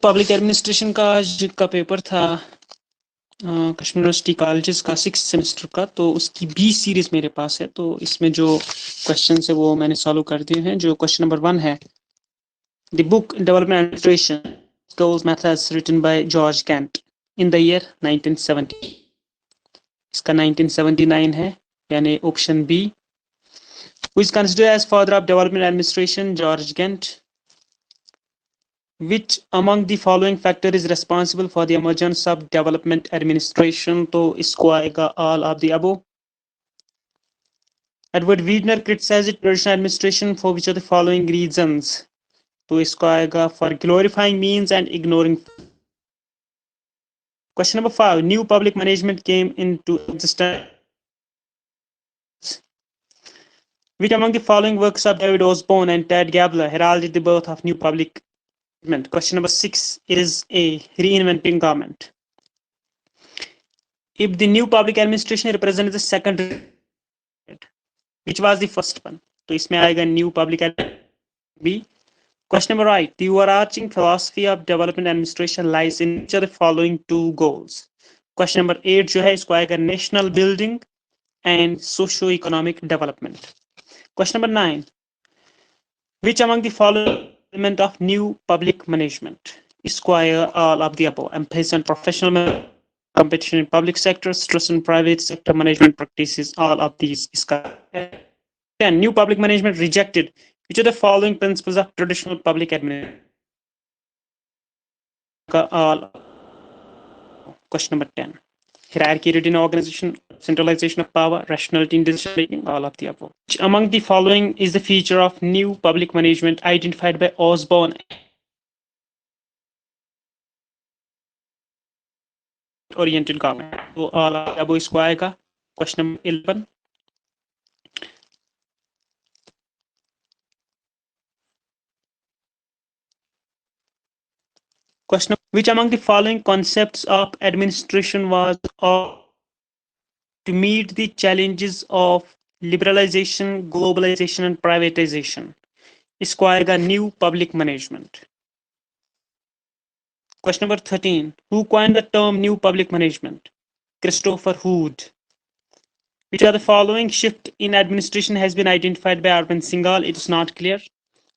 Public administration का आज का पेपर था कश्मीर यूनिवर्सिटी कॉलेजेस का 6th सेमेस्टर का, तो उसकी बी सीरीज मेरे पास है। तो इसमें जो क्वेश्चन है वो मैंने सॉल्व कर दिए हैं। जो क्वेश्चन नंबर 1 है, the book development administration goals methods written by George Kant in the year 1970। इसका 1979 है, यानी option B. Who is considered as father of development administration? George Kent. Which among the following factor is responsible for the emergence of development administration? तो इसको आएगा all of the above. Edward Weidner criticized traditional administration for which of the following reasons? तो इसको आएगा for glorifying means and ignoring. Question number 5. New public management came into existence. Which among the following works of David Osborne and Ted Gabler heralded the birth of new public management? Question number 6 is A. Reinventing government. If the new public administration represents the second, which was the first one? तो इसमें आएगा new public B. Question number 8. The overarching philosophy of development administration lies in each of the following two goals. Question number 8 जो है इसको आएगा national building and socio-economic development. Question number 9. Which among the following element of new public management? इसको आएगा all of the above. Emphasis on professional competition in public sector, stress on private sector management practices, all of these. इसका 10. New public management rejected which of the following principles of traditional public administration? All. Question number 10. Hierarchy in organization, centralization of power, rationality in decision making, all of the above. Which among the following is the feature of new public management identified by Osborne? Oriented government. So all of the above इसको आएगा. Question number 11. Question: which among the following concepts of administration was to meet the challenges of liberalization, globalization and privatization? इसको आएगा new public management. Question number 13. Who coined the term new public management? Christopher Hood. Which of the following shift in administration has been identified by Arvind Singhal? It is not clear.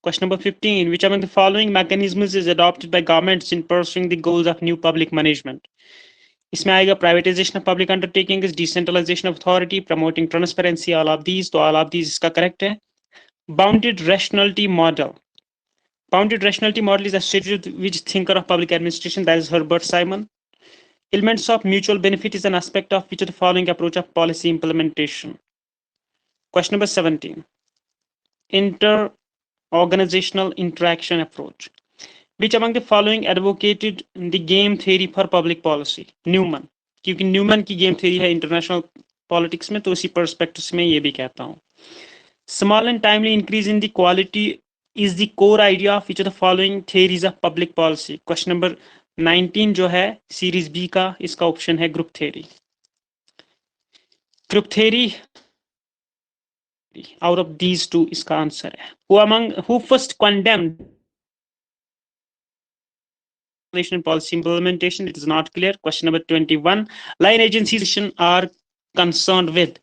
Question number 15. Which among the following mechanisms is adopted by governments in pursuing the goals of new public management? इसमें आएगा privatization of public undertakings, decentralization of authority, promoting transparency, all of these. तो all of these इसका correct है. Bounded rationality model. Bounded rationality model is associated with which thinker of public administration? That is Herbert Simon. Elements of mutual benefit is an aspect of which of the following approach of policy implementation? Question number 17. Inter-organizational interaction approach. Which among the following advocated the game theory for public policy? Newman. क्योंकि Neumann की game theory है international politics में, तो उसी perspective में ये भी कहता हूँ. Small and timely increase in the quality is the core idea of which of the following theories of public policy? Question number 19 जो है सीरीज बी का, इसका ऑप्शन है group theory. Group theory out of these two इसका answer है. Who first condemned policy implementation? It is not clear. Question number 21. Line agencies are concerned with.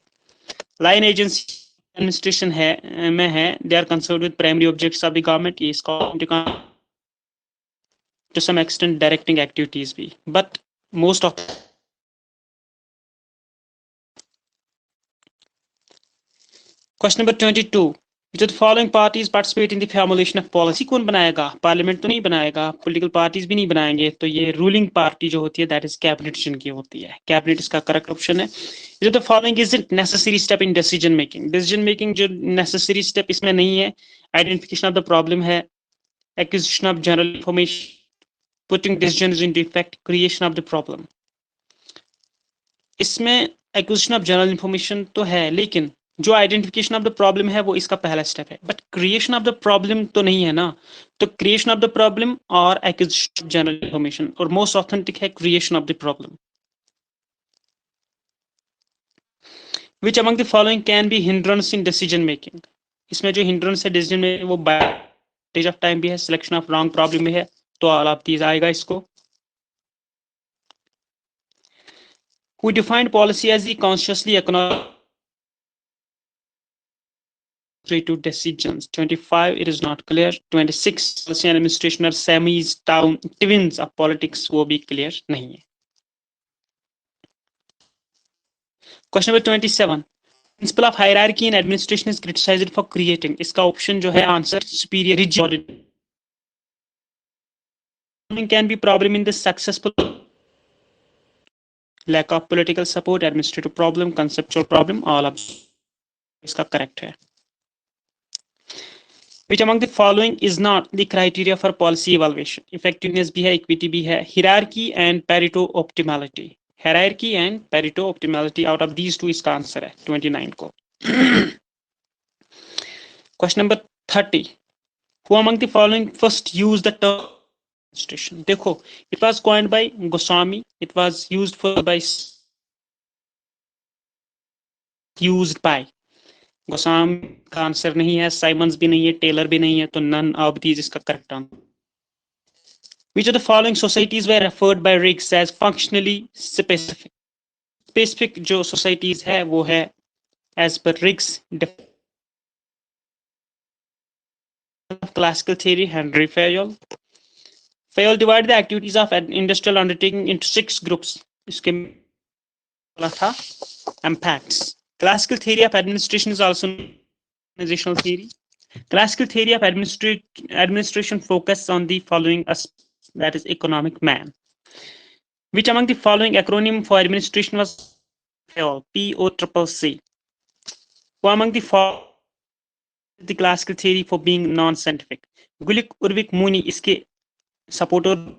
Line agency administration है में है. They are concerned with primary objects of the government. ये इसका to some extent directing activities भी. But most of Question number 22. Which of the following parties participate in the formulation of policy? कौन बनाएगा? Parliament तो नहीं बनाएगा, political parties भी नहीं बनाएंगे, तो ये रूलिंग पार्टी जो होती है दैट इज कैबिनेट की होती है. कैबिनेट इसका करेक्ट ऑप्शन है. Which of the following isn't necessary step in decision making? Decision making जो necessary step इसमें नहीं है. Identification of the problem है, acquisition of general information, putting decisions into effect, creation of the problem. इसमें acquisition of general information तो है, लेकिन जो आइडेंटिफिकेशन ऑफ द प्रॉब्लम है वो इसका पहला स्टेप है, but creation of the problem तो नहीं है ना. तो क्रिएशन ऑफ द प्रॉब्लम और एक्विजिशन ऑफ जनरल इंफॉर्मेशन, और मोस्ट ऑथेंटिक है creation of the problem. Which among the following can be hindrance in decision making? इसमें जो हिंड्रेंस है डिसीजन में वो बाय ऑफ टाइम भी है, सिलेक्शन ऑफ रॉन्ग प्रॉब्लम भी है, तो ऑल ऑफ दीज आएगा इसको. Who defined policy as the consciously economic to decisions? 25, it is not clear. 26, policy and administration are semis, twins of politics, वो भी clear नहीं है. Question number 27. Principle of hierarchy in administration is criticized for creating. इसका option जो है answer superior rigid. Can be problem in the successful lack of political support, administrative problem, conceptual problem, all of इसका correct है. Which among the following is not the criteria for policy evaluation? Effectiveness भी है, equity भी है, hierarchy and Pareto optimality. Hierarchy and Pareto optimality, out of these two इसका answer है 29 को. Question number 30. Who among the following first used the term administration? देखो, it was coined by Goswami, it was used by Goswami का answer नहीं है, Symonds भी नहीं है, टेलर भी नहीं है, तो नन ऑफ दीज इसका correct answer. Which of the following societies were referred by Riggs as functionally specific? Specific जो societies है वो है as per Riggs classical theory, Henry Fayol. Fayol divided the activities of an industrial undertaking into 6 groups. इसके बोला था impacts. Classical theory of administration is also organizational theory. Classical theory of administration focuses on the following aspects, that is economic man. Which among the following acronym for administration was POCC? Who among the following the classical theory for being non-scientific? Gulick Urvik Muni इसके supporter.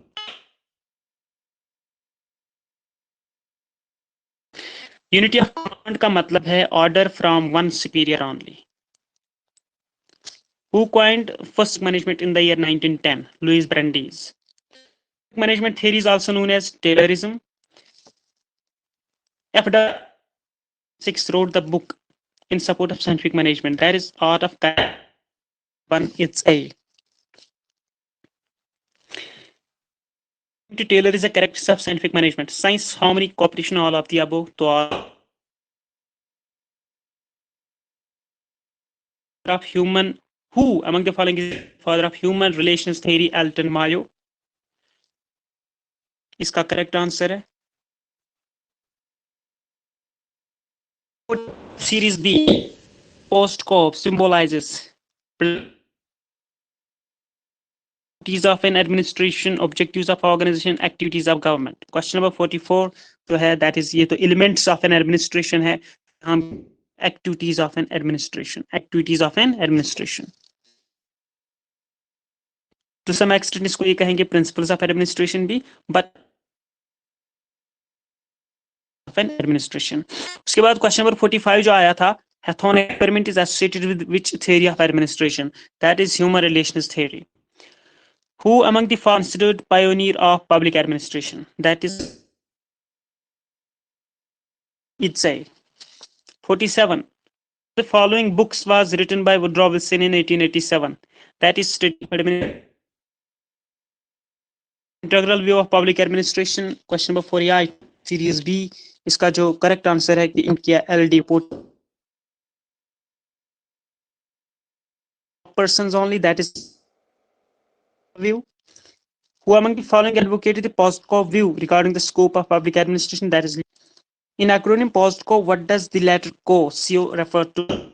Unity of command का मतलब है order from one superior only. Who coined first management in the year 1910? Louis Brandeis. Management theory is also known as Taylorism. F.6 wrote the book in support of scientific management. That is Art of One. It's A. Taylor is a characteristic of scientific management. Science, how many competition, all of the above? So of human, who among the following is father of human relations theory? Alton Mayo. इसका correct answer है. Series B, post-corp symbolizes duties of an administration, objectives of organization, activities of government. Question number 44 तो है, that is ये तो elements of an administration है. हम activities of an administration, activities of an administration. To some extent इसको ये कहेंगे principles of administration भी, but of an administration. उसके बाद question number 45 जो आया था, Hathorne experiment is associated with which theory of administration? That is human relations theory. Who among the following considered pioneer of public administration? That is Itzay. 47. The following books was written by Woodrow Wilson in 1887. That is Integral View of Public Administration. Question number 48. Series B. इसका जो correct answer है कि इनकी LD persons only. That is view. Who among the following advocated the post-corp view regarding the scope of public administration? That is in acronym post-corp. What does the letter CO refer to?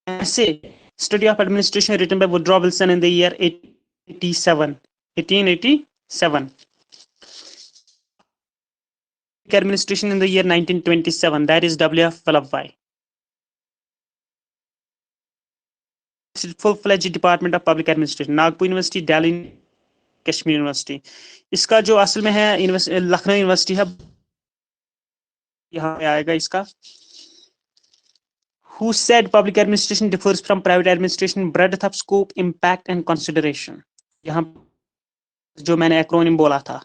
Essay, study of administration, written by Woodrow Wilson in the year 1887. Administration in the year 1927. That is W.F. Vallabhbhai. Full-fledged Department of Public Administration. Nagpur University, Delhi, Kashmir University. इसका जो असल में है Lucknow university है, यहाँ पे आएगा इसका. Who said public administration differs from private administration? Breadth of scope, impact and consideration. यहाँ जो मैंने एक्रोनिम बोला था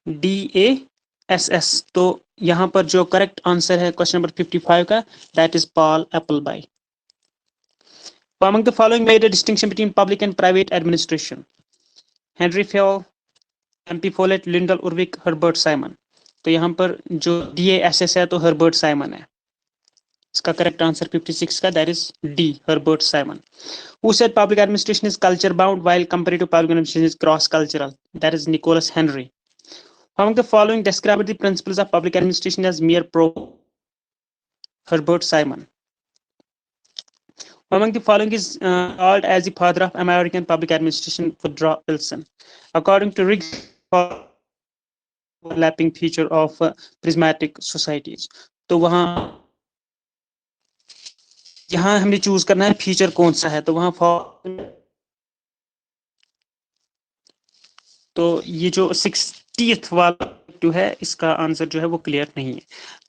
DASS, तो यहाँ पर जो करेक्ट आंसर है क्वेश्चन नंबर 55 का, that is Paul Appleby. Among the following made a distinction between public and private administration? Henri Fayol, M P Follett, Lyndall Urwick, Herbert Simon. तो यहाँ पर जो DASS है तो हर्बर्ट साइमन है। इसका करेक्ट आंसर 56 का that is D, Herbert Simon. Who said public administration is culture bound while comparative public administration is cross cultural? That is Nicholas Henry. Among the following describe the principles of public administration as mere pro? Herbert Simon. Among the following is called as the father of American public administration, Woodrow Wilson. According to Riggs, overlapping feature of prismatic societies. तो वहाँ यहाँ हमने choose करना है feature कौन सा है, तो वहाँ तो ये जो 60th वाला जो है इसका आंसर जो है वो क्लियर नहीं है।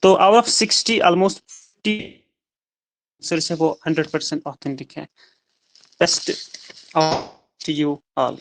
तो आउट ऑफ 60 ऑलमोस्ट 50 से वो 100% ऑथेंटिक है। Best to you all.